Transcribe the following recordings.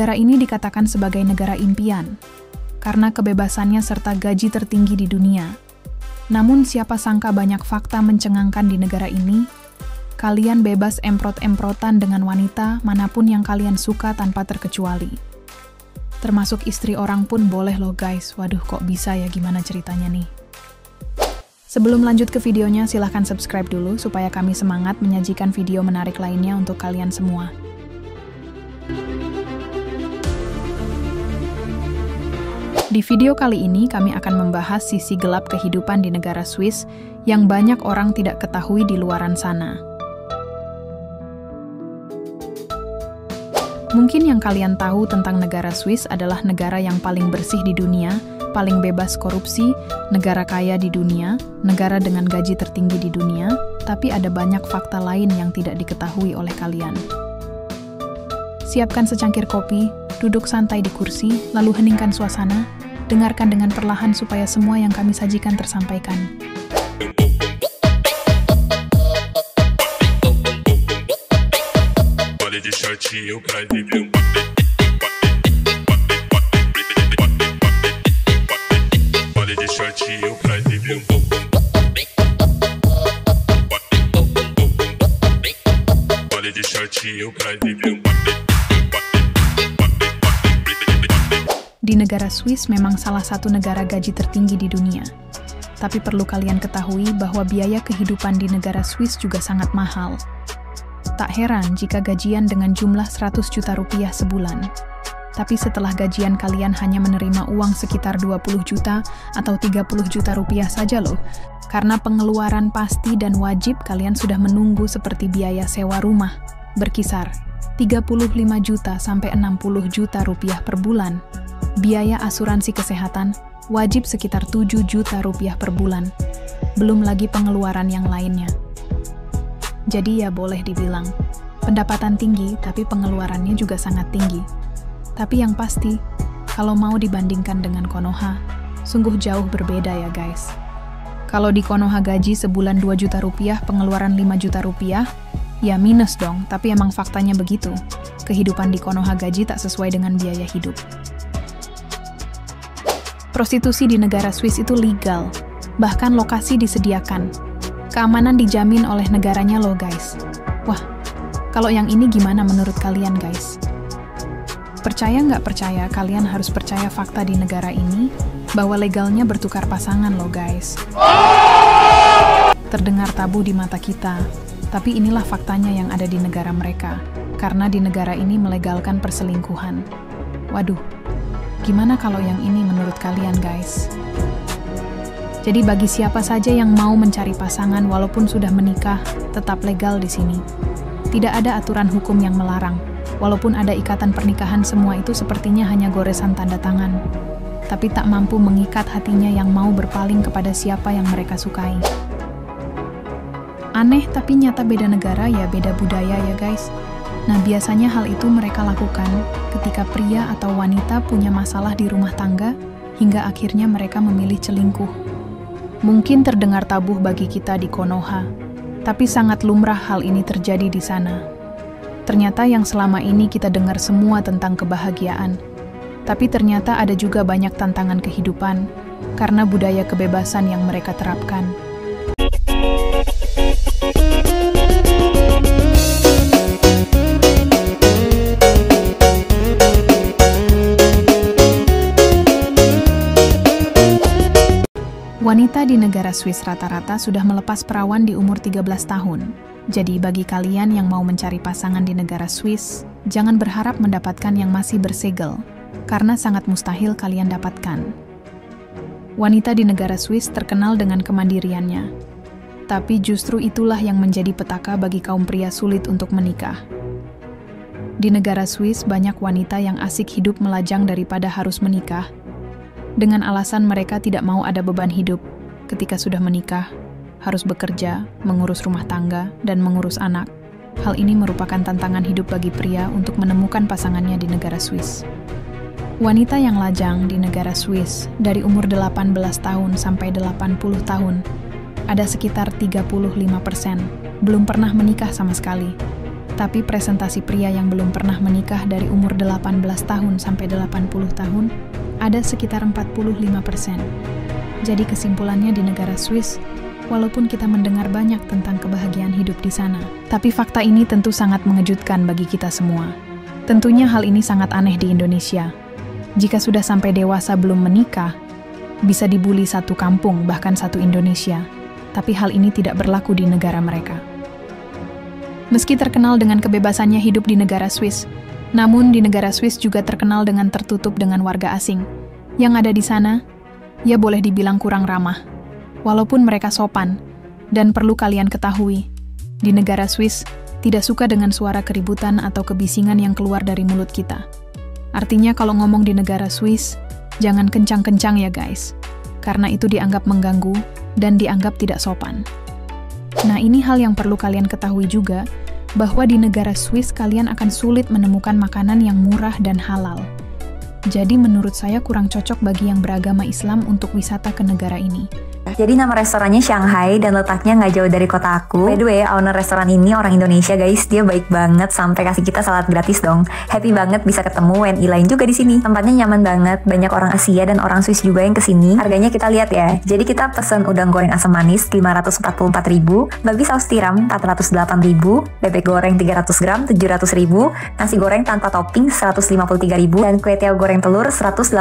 Negara ini dikatakan sebagai negara impian, karena kebebasannya serta gaji tertinggi di dunia. Namun siapa sangka banyak fakta mencengangkan di negara ini. Kalian bebas emprot-emprotan dengan wanita manapun yang kalian suka tanpa terkecuali. Termasuk istri orang pun boleh loh guys. Waduh, kok bisa ya, gimana ceritanya nih? Sebelum lanjut ke videonya, silahkan subscribe dulu supaya kami semangat menyajikan video menarik lainnya untuk kalian semua. Di video kali ini, kami akan membahas sisi gelap kehidupan di negara Swiss yang banyak orang tidak ketahui di luaran sana. Mungkin yang kalian tahu tentang negara Swiss adalah negara yang paling bersih di dunia, paling bebas korupsi, negara kaya di dunia, negara dengan gaji tertinggi di dunia, tapi ada banyak fakta lain yang tidak diketahui oleh kalian. Siapkan secangkir kopi, duduk santai di kursi, lalu heningkan suasana, dengarkan dengan perlahan supaya semua yang kami sajikan tersampaikan. Di negara Swiss memang salah satu negara gaji tertinggi di dunia. Tapi perlu kalian ketahui bahwa biaya kehidupan di negara Swiss juga sangat mahal. Tak heran jika gajian dengan jumlah 100 juta rupiah sebulan. Tapi setelah gajian kalian hanya menerima uang sekitar 20 juta atau 30 juta rupiah saja loh. Karena pengeluaran pasti dan wajib kalian sudah menunggu seperti biaya sewa rumah, berkisar 35 juta sampai 60 juta rupiah per bulan. Biaya asuransi kesehatan wajib sekitar 7 juta rupiah per bulan. Belum lagi pengeluaran yang lainnya. Jadi ya boleh dibilang, pendapatan tinggi tapi pengeluarannya juga sangat tinggi. Tapi yang pasti, kalau mau dibandingkan dengan Konoha, sungguh jauh berbeda ya guys. Kalau di Konoha gaji sebulan 2 juta rupiah, pengeluaran 5 juta rupiah, ya minus dong, tapi emang faktanya begitu. Kehidupan di Konoha gaji tak sesuai dengan biaya hidup. Prostitusi di negara Swiss itu legal, bahkan lokasi disediakan. Keamanan dijamin oleh negaranya loh guys. Wah, kalau yang ini gimana menurut kalian guys? Percaya nggak percaya, kalian harus percaya fakta di negara ini, bahwa legalnya bertukar pasangan loh guys. Terdengar tabu di mata kita, tapi inilah faktanya yang ada di negara mereka, karena di negara ini melegalkan perselingkuhan. Waduh, gimana kalau yang ini menurut kalian guys? Jadi bagi siapa saja yang mau mencari pasangan walaupun sudah menikah, tetap legal di sini. Tidak ada aturan hukum yang melarang. Walaupun ada ikatan pernikahan, semua itu sepertinya hanya goresan tanda tangan. Tapi tak mampu mengikat hatinya yang mau berpaling kepada siapa yang mereka sukai. Aneh tapi nyata, beda negara ya beda budaya ya guys. Nah biasanya hal itu mereka lakukan ketika pria atau wanita punya masalah di rumah tangga, hingga akhirnya mereka memilih selingkuh. Mungkin terdengar tabu bagi kita di Konoha, tapi sangat lumrah hal ini terjadi di sana. Ternyata yang selama ini kita dengar semua tentang kebahagiaan, tapi ternyata ada juga banyak tantangan kehidupan karena budaya kebebasan yang mereka terapkan. Wanita di negara Swiss rata-rata sudah melepas perawan di umur 13 tahun. Jadi bagi kalian yang mau mencari pasangan di negara Swiss, jangan berharap mendapatkan yang masih bersegel, karena sangat mustahil kalian dapatkan. Wanita di negara Swiss terkenal dengan kemandiriannya. Tapi justru itulah yang menjadi petaka bagi kaum pria sulit untuk menikah. Di negara Swiss banyak wanita yang asik hidup melajang daripada harus menikah, dengan alasan mereka tidak mau ada beban hidup ketika sudah menikah, harus bekerja, mengurus rumah tangga, dan mengurus anak. Hal ini merupakan tantangan hidup bagi pria untuk menemukan pasangannya di negara Swiss. Wanita yang lajang di negara Swiss dari umur 18 tahun sampai 80 tahun, ada sekitar 35%, belum pernah menikah sama sekali. Tapi presentasi pria yang belum pernah menikah dari umur 18 tahun sampai 80 tahun ada sekitar 45%. Jadi kesimpulannya di negara Swiss, walaupun kita mendengar banyak tentang kebahagiaan hidup di sana, tapi fakta ini tentu sangat mengejutkan bagi kita semua. Tentunya hal ini sangat aneh di Indonesia. Jika sudah sampai dewasa belum menikah, bisa dibully satu kampung, bahkan satu Indonesia. Tapi hal ini tidak berlaku di negara mereka. Meski terkenal dengan kebebasannya hidup di negara Swiss, namun di negara Swiss juga terkenal dengan tertutup dengan warga asing. Yang ada di sana, ya boleh dibilang kurang ramah. Walaupun mereka sopan, dan perlu kalian ketahui, di negara Swiss tidak suka dengan suara keributan atau kebisingan yang keluar dari mulut kita. Artinya kalau ngomong di negara Swiss, jangan kencang-kencang ya guys, karena itu dianggap mengganggu dan dianggap tidak sopan. Nah, ini hal yang perlu kalian ketahui juga, bahwa di negara Swiss kalian akan sulit menemukan makanan yang murah dan halal. Jadi menurut saya kurang cocok bagi yang beragama Islam untuk wisata ke negara ini. Jadi nama restorannya Shanghai dan letaknya nggak jauh dari kota aku. By the way, owner restoran ini orang Indonesia guys. Dia baik banget sampai kasih kita salad gratis dong. Happy banget bisa ketemu WNI lain juga di sini. Tempatnya nyaman banget, banyak orang Asia dan orang Swiss juga yang kesini. Harganya kita lihat ya. Jadi kita pesen udang goreng asam manis 544.000, babi saus tiram 408.000, bebek goreng 300 gram 700.000, nasi goreng tanpa topping 153.000, dan kue tiaw goreng telur 180.000.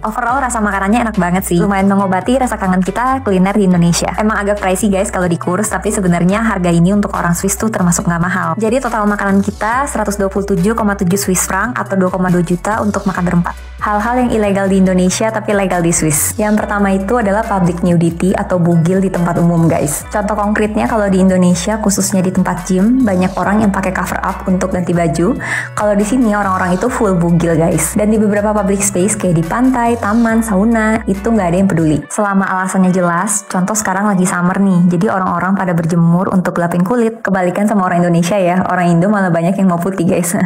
Overall rasa makanannya enak banget sih. Lumayan mengobati rasa kangen kita kuliner di Indonesia. Emang agak pricey guys kalau dikurs, tapi sebenarnya harga ini untuk orang Swiss tuh termasuk nggak mahal. Jadi total makanan kita 127,7 Swiss franc atau 2,2 juta untuk makan berempat. Hal-hal yang ilegal di Indonesia tapi legal di Swiss. Yang pertama itu adalah public nudity atau bugil di tempat umum guys. Contoh konkretnya kalau di Indonesia khususnya di tempat gym banyak orang yang pakai cover up untuk ganti baju. Kalau di sini orang-orang itu full bugil guys. Dan di beberapa public space kayak di pantai, taman, sauna itu nggak ada yang peduli. Selama alasannya jelas, contoh sekarang lagi summer nih, jadi orang-orang pada berjemur untuk gelapin kulit. Kebalikan sama orang Indonesia ya, orang Indo malah banyak yang mau putih guys.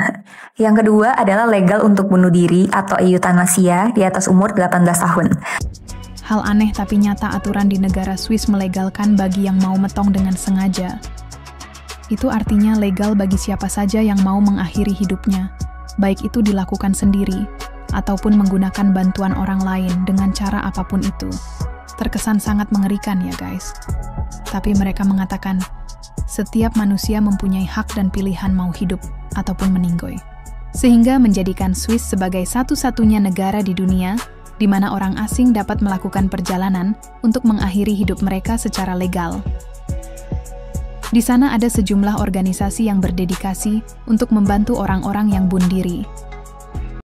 Yang kedua adalah legal untuk bunuh diri atau euthanasia di atas umur 18 tahun. Hal aneh tapi nyata aturan di negara Swiss melegalkan bagi yang mau metong dengan sengaja. Itu artinya legal bagi siapa saja yang mau mengakhiri hidupnya, baik itu dilakukan sendiri, ataupun menggunakan bantuan orang lain dengan cara apapun itu. Terkesan sangat mengerikan ya guys. Tapi mereka mengatakan, setiap manusia mempunyai hak dan pilihan mau hidup ataupun meninggoy. Sehingga menjadikan Swiss sebagai satu-satunya negara di dunia di mana orang asing dapat melakukan perjalanan untuk mengakhiri hidup mereka secara legal. Di sana ada sejumlah organisasi yang berdedikasi untuk membantu orang-orang yang bunuh diri.